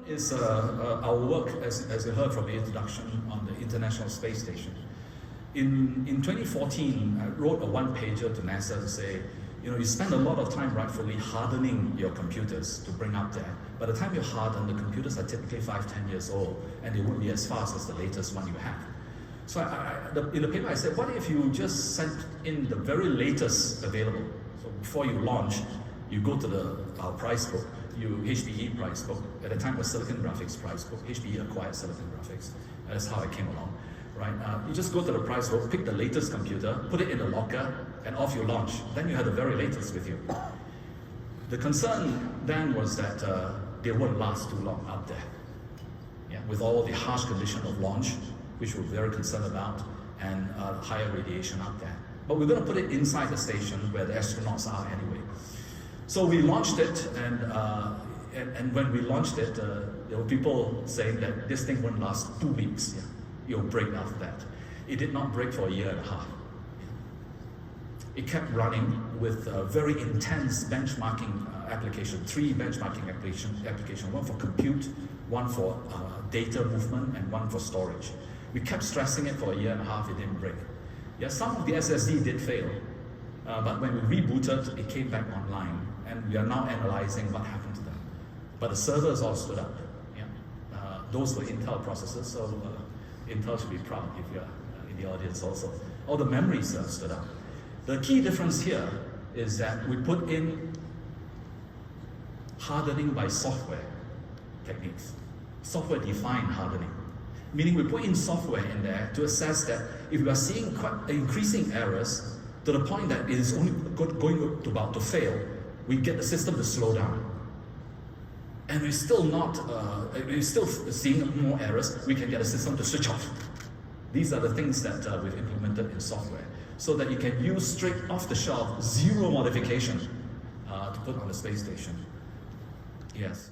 Is our work, as you heard from the introduction, on the International Space Station. In 2014, I wrote a one-pager to NASA to say, you spend a lot of time rightfully hardening your computers to bring up there. By the time you harden, the computers are typically 5-10 years old, and they won't be as fast as the latest one you have. So in the paper I said, what if you just sent in the very latest available? So before you launch, you go to our price book, HPE price book. At the time it was Silicon Graphics price book. HPE acquired Silicon Graphics. That's how I came along, right? You just go to the price book, pick the latest computer, put it in the locker, and off you launch. Then you had the very latest with you. The concern then was that they wouldn't last too long up there. Yeah, with all the harsh condition of launch, which we're very concerned about, and higher radiation up there. But we're going to put it inside the station where the astronauts are anyway. So we launched it, and when we launched it, there were people saying that this thing won't last 2 weeks. Yeah. It'll break after that. It did not break for a year and a half. It kept running with a very intense benchmarking application, 3 benchmarking applications, one for compute, one for data movement, and one for storage. We kept stressing it for a year and a half, it didn't break. Yeah, some of the SSD did fail, but when we rebooted, it came back online, and we are now analyzing what happened to them. But the servers all stood up. Yeah. Those were Intel processors, so Intel should be proud if you're in the audience also. All the memories stood up. The key difference here is that we put in hardening by software techniques, software-defined hardening. Meaning we put in software in there to assess that if we are seeing quite increasing errors to the point that it is only going about to fail, we get the system to slow down. And we're still seeing more errors, we can get the system to switch off. These are the things that we've implemented in software, so that you can use straight off the shelf, zero modification to put on the space station. Yes.